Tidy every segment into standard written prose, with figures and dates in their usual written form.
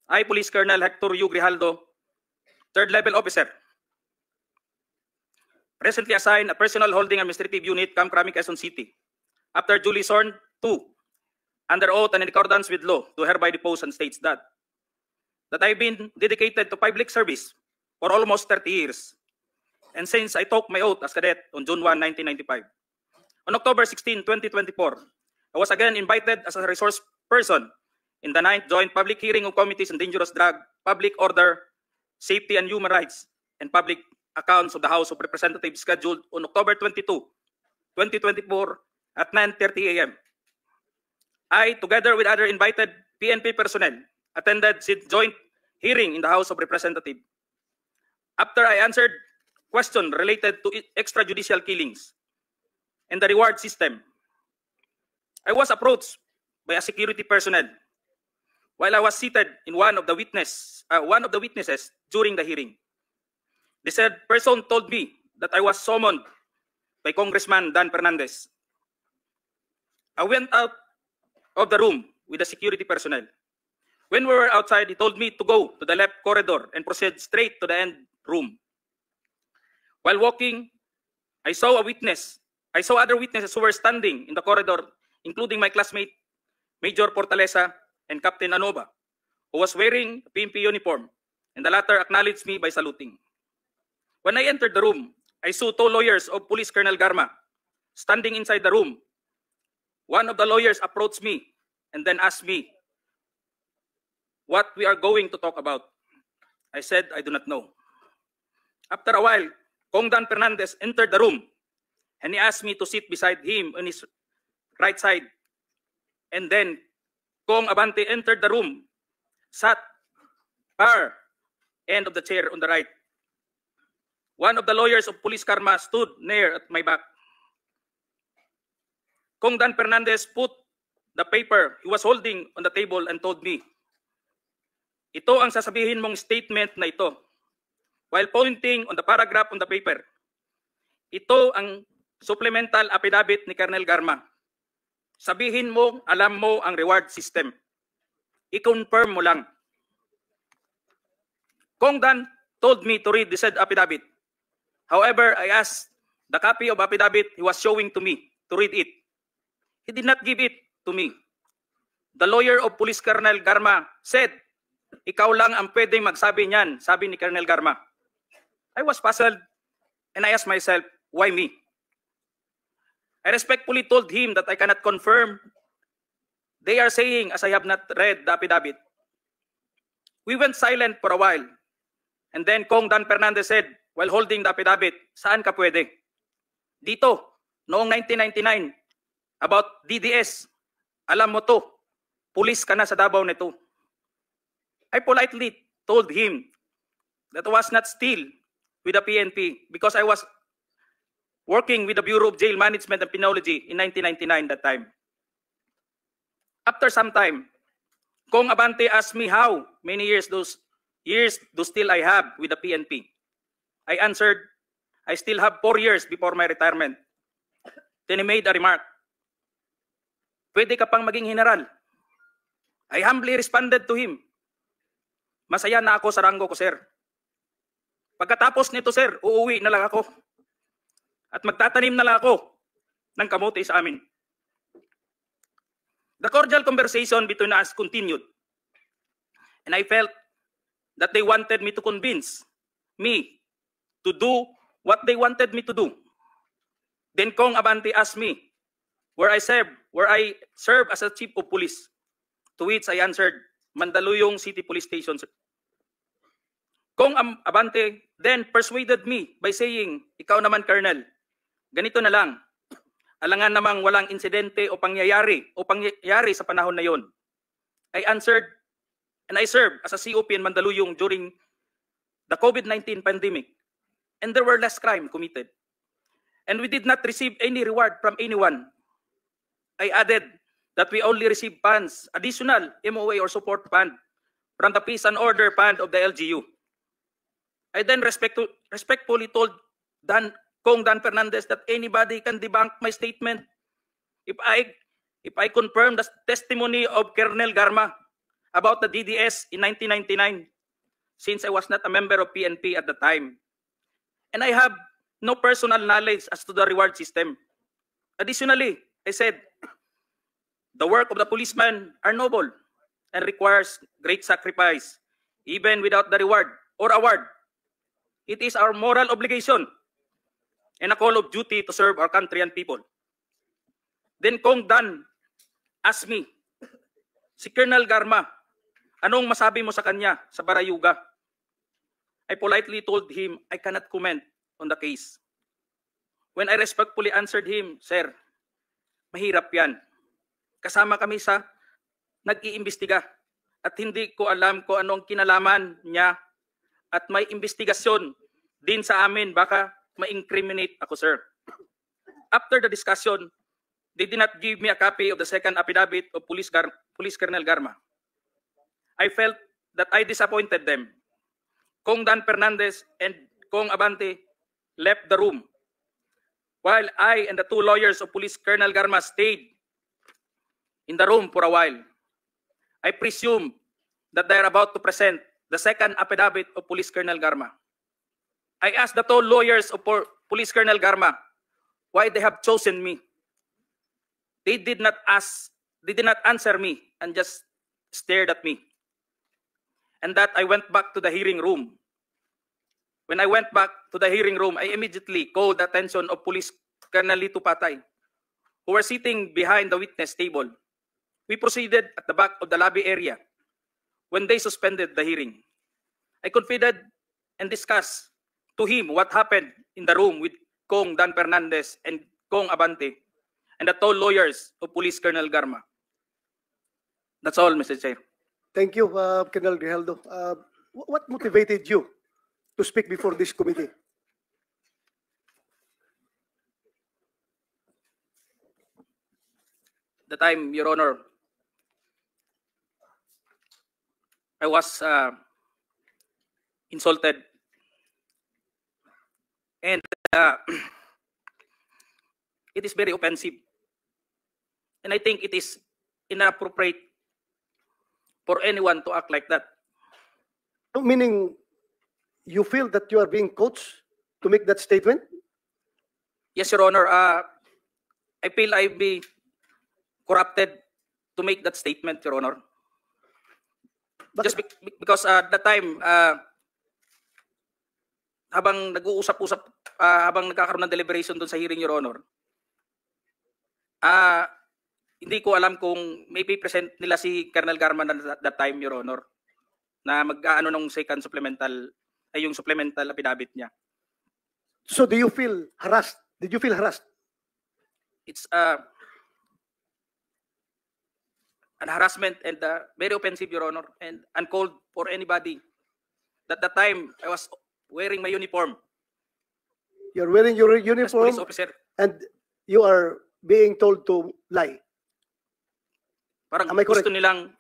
I, Police Colonel Hector U. Grijaldo, 3rd Level Officer, presently assigned a Personal Holding Administrative Unit, Camp Crame, Quezon City, after duly sworn to, under oath and in accordance with law, do hereby depose and states that I've been dedicated to public service for almost 30 years, and since I took my oath as cadet on June 1, 1995. On October 16, 2024, I was again invited as a resource person in the 9th Joint Public Hearing of Committees on Dangerous Drug, Public Order, Safety and Human Rights, and Public Accounts of the House of Representatives scheduled on October 22, 2024 at 9:30 a.m. I, together with other invited PNP personnel, attended the joint hearing in the House of Representatives. After I answered questions related to extrajudicial killings and the reward system, I was approached by a security personnel while I was seated in one of the witnesses during the hearing. The said person told me that I was summoned by Congressman Dan Fernandez. I went out of the room with the security personnel. When we were outside, he told me to go to the left corridor and proceed straight to the end room. While walking, I saw other witnesses who were standing in the corridor, including my classmate, Major Portalesa, and Captain Anova, who was wearing a PNP uniform, and the latter acknowledged me by saluting. When I entered the room, I saw 2 lawyers of Police Colonel Garma standing inside the room. One of the lawyers approached me and then asked me what we are going to talk about. I said, I do not know. After a while, Kong Dan Fernandez entered the room and he asked me to sit beside him on his right side. And then Kong Abante entered the room, sat far end of the chair on the right. One of the lawyers of Police Karma stood near at my back. Kong Dan Fernandez put the paper he was holding on the table and told me, ito ang sasabihin mong statement na ito. While pointing on the paragraph on the paper, ito ang supplemental affidavit ni Colonel Garma. Sabihin mo, alam mo ang reward system. I-confirm mo lang. Kong Dan told me to read the said affidavit. However, I asked the copy of affidavit he was showing to me to read it. He did not give it to me. The lawyer of Police Colonel Garma said, ikaw lang ang pwedeng magsabi niyan, sabi ni Colonel Garma. I was puzzled and I asked myself, why me? I respectfully told him that I cannot confirm. They are saying as I have not read the affidavit. We went silent for a while. And then Kong Dan Fernandez said, while holding the affidavit, saan ka pwede? Dito, noong 1999, about DDS, alam mo to, pulis ka na sa Davao nito. I politely told him that I was not still with the PNP because I was working with the Bureau of Jail Management and Penology in 1999 that time. After some time, Kong Abante asked me how many years do still I have with the PNP. I answered, I still have 4 years before my retirement. Then he made a remark, pwede ka pang maging general. I humbly responded to him, masaya na ako sa ranggo ko, sir. Pagkatapos nito, sir, uuwi na lang ako. At magtatanim na lang ako ng kamote sa amin. The cordial conversation between us continued. And I felt that they wanted me to convince me to do what they wanted me to do. Then Kong Abante asked me where I serve as a chief of police. To which I answered, Mandaluyong City Police Station. Kong Abante then persuaded me by saying, ikaw naman, Colonel, ganito na lang. Alangan namang walang insidente o pangyayari sa panahon na yon. I answered, and I served as a COP in Mandaluyong during the COVID-19 pandemic. And there were less crime committed. And we did not receive any reward from anyone. I added that we only received funds, additional MOA or support fund from the Peace and Order Fund of the LGU. I then respectfully told Kong Dan Fernandez that anybody can debunk my statement if I confirm the testimony of Colonel Garma about the DDS in 1999, since I was not a member of PNP at the time. And I have no personal knowledge as to the reward system. Additionally, I said, the work of the policeman are noble and requires great sacrifice, even without the reward or award. It is our moral obligation and a call of duty to serve our country and people. Then Kong Dan asked me, si Colonel Garma, anong masabi mo sa kanya sa Barayuga? I politely told him I cannot comment on the case. When I respectfully answered him, Sir, mahirap yan. Kasama kami sa nag-iimbestiga at hindi ko alam kung anong kinalaman niya at may investigasyon din sa amin, baka ma-incriminate ako, sir. After the discussion, they did not give me a copy of the second affidavit of Police Colonel Garma. I felt that I disappointed them. Kong Dan Fernandez and Kong Abante left the room, while I and the two lawyers of Police Colonel Garma stayed in the room for a while. I presume that they are about to present the second affidavit of Police Colonel Garma. I asked the two lawyers of Police Colonel Garma why they have chosen me. They did not answer me and just stared at me. And that I went back to the hearing room. When I went back to the hearing room, I immediately called the attention of Police Colonel Lito Patay, who were sitting behind the witness table. We proceeded at the back of the lobby area when they suspended the hearing. I confided and discussed to him what happened in the room with Kong Dan Fernandez and Kong Abante and the two lawyers of Police Colonel Garma. That's all, Mr. Chair. Thank you, Colonel Grijaldo. What motivated you to speak before this committee? The time, Your Honor, I was insulted, and it is very offensive, and I think it is inappropriate for anyone to act like that. Meaning, you feel that you are being coached to make that statement? Yes, Your Honor. I feel I be corrupted to make that statement, Your Honor. Just because at the time, habang nag-uusap-usap, habang nagkakaroon ng deliberation doon sa hearing, Your Honor, hindi ko alam kung may present nila si Colonel Garma at that time, Your Honor, na mag-ano nung second supplemental, ay yung supplemental affidavit niya. So do you feel harassed? Did you feel harassed? It's an harassment and very offensive, Your Honor, and uncalled for anybody. At that time, I was wearing my uniform. You're wearing your As uniform police officer. and you are being told to lie. Parang Am I correct? gusto nilang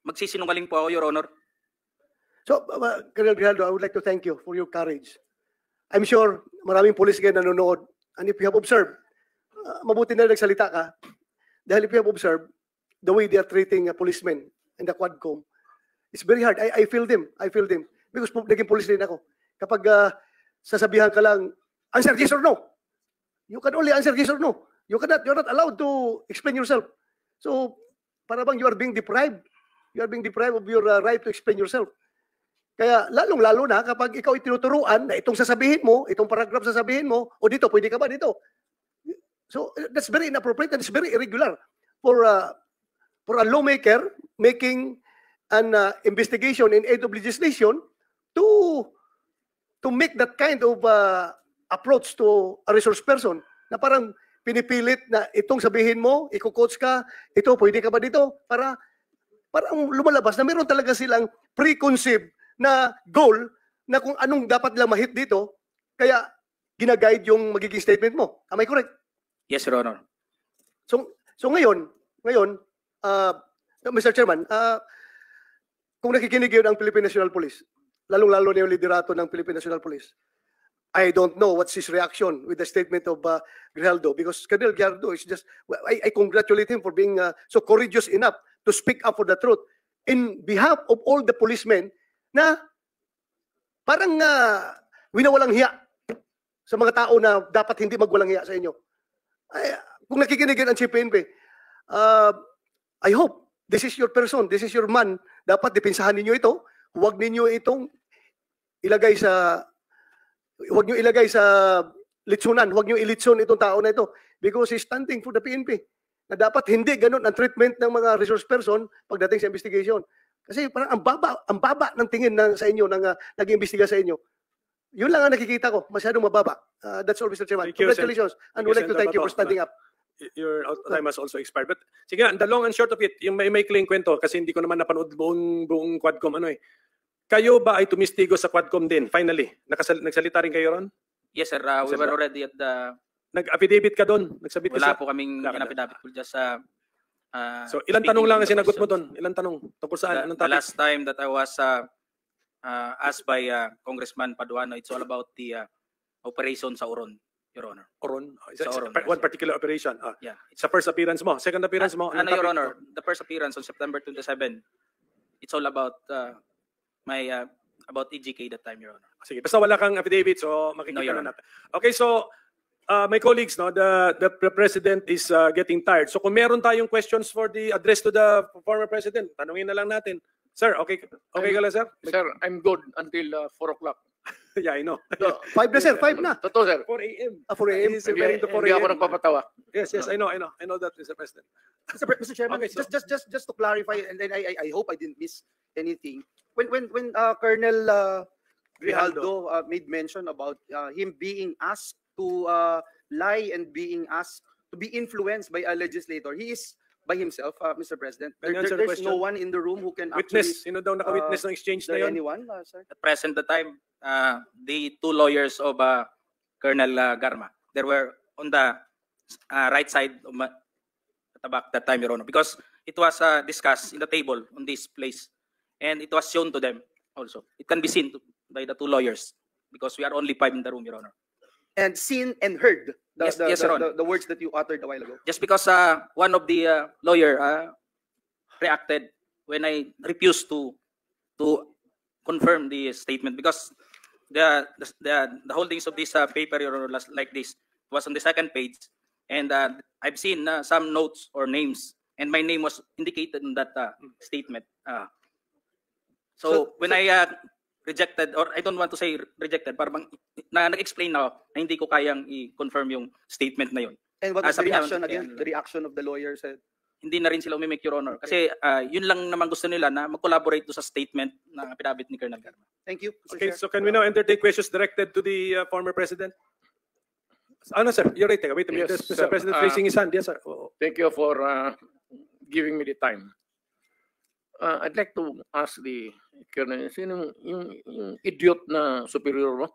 magsisinungaling po ako, Your Honor. So, Colonel Grijaldo, I would like to thank you for your courage. I'm sure maraming police kayo nanonood, and if you have observed, mabuti na nagsalita ka, dahil if you have observed, the way they are treating policemen in the Quadcom, it's very hard. I feel them. I feel them. Because naging police din ako. Kapag sasabihan ka lang, answer yes or no. You can only answer yes or no. You're not allowed to explain yourself. So, para bang you are being deprived. You are being deprived of your right to explain yourself. Kaya lalong-lalo na kapag ikaw itinuturuan na itong sasabihin mo, itong paragraph sasabihin mo, o dito, pwede ka ba dito? So, that's very inappropriate and it's very irregular for a lawmaker making an investigation in aid of legislation to make that kind of approach to a resource person na parang pinipilit na itong sabihin mo, iko-coach ka, ito, pwede ka ba dito? Parang lumalabas na meron talaga silang preconceived na goal na kung anong dapat lang ma-hit dito, kaya ginaguide yung magiging statement mo. Am I correct? Yes, Your Honor. So ngayon, Mr. Chairman, kung nakikinig yun ang Philippine National Police, lalong-lalo na yung liderato ng Philippine National Police, I don't know what's his reaction with the statement of Grijaldo, because Colonel Grijaldo is just, I congratulate him for being so courageous enough to speak up for the truth. in behalf of all the policemen na parang winawalang hiya sa mga tao na dapat hindi magwalang hiya sa inyo. Ay, kung nakikinig ang CPNP, I hope this is your person, this is your man. Dapat depensahan ninyo ito. Huwag ninyo itong ilagay sa litsunan. Huwag niyo ilitson itong tao na ito because he's standing for the PNP. Na dapat hindi ganun ang treatment ng mga resource person pagdating sa investigation. Kasi parang ang baba ng tingin sa inyo ng nag-iimbestiga sa inyo. Yun lang ang nakikita ko, masyadong mababa. That's all, Mr. Chairman. Congratulations. And we'd like to thank you for standing up. Your time has also expired. But sige nga, the long and short of it, yung may clean kwento, kasi hindi ko naman napanood buong Quadcom Kayo ba ay tumistigo sa Quadcom din, finally? Nagsalita rin kayo ron? Yes, sir. We were already at the... Nag-affidavit ka doon? Nagsabit ka Wala po kaming in-affidavit po just sa... So, ilang tanong lang ang sinagot mo doon? Ilang tanong? Tungkol saan? Anong The topic? last time that I was asked by Congressman Paduano, it's all about the operation sa Oron, Your Honor. Oron? Sa Oron, One particular operation? Yeah. Sa first appearance mo? Second appearance mo? Ano, Your Honor, the first appearance on September 27, it's all about about EGK that time, Your Honor. Sige, basta wala kang affidavit, so makikita No, Your na Honor. natin. Okay, so my colleagues, no, the president is getting tired. So kung meron tayong questions for the address to the former president, tanungin na lang natin. Sir, okay ka lang, sir? Sir, I'm good until 4 o'clock. Yeah, I know. 5 na, sir. 5 na. Totoo, sir. 4 a.m. 4 a.m. He's referring to 4 Hindi ako a.m. nagpapatawa. Yes, I know that, Mr. President. Mr. Chairman, Okay, so- just to clarify, and then I hope I didn't miss anything. When Colonel Grijaldo made mention about him being asked to lie and being asked to be influenced by a legislator, he is by himself, Mr. President. Can you answer the There's question? no one in the room who can Witness, sino daw naka-witness ng exchange na actually. yun? Anyone, sir? At present the time, the two lawyers of Colonel Garma, they were on the right side of at the back that time, Your Honor, because it was discussed in the table on this place, and it was shown to them also. It can be seen by the two lawyers because we are only 5 in the room, Your Honor. And seen and heard Yes, Your Honor. the words that you uttered a while ago. Just because one of the lawyer reacted when I refused to confirm the statement because the holdings of this paper or like this was on the second page, and I've seen some notes or names, and my name was indicated in that statement. So when I rejected, or I don't want to say rejected, parang nag-explain na ako na hindi ko kayang i-confirm yung statement na yun. And what was the sabi naman, reaction again? yeah. The reaction of the lawyer said, Hindi na rin sila umimik, Your Honor. Kasi yun lang naman gusto nila na mag-collaborate do sa statement na pinabit ni Colonel Garma. thank you, Mr. Okay, Chair. so can we now entertain questions directed to the former president? Ano, sir? You're right. Wait a minute. Yes, Mr. sir. President raising his hand. Yes, sir. Oh. Thank you for giving me the time. I'd like to ask the Colonel, sino yung idiot na superior mo?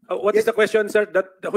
What is the question, sir? That who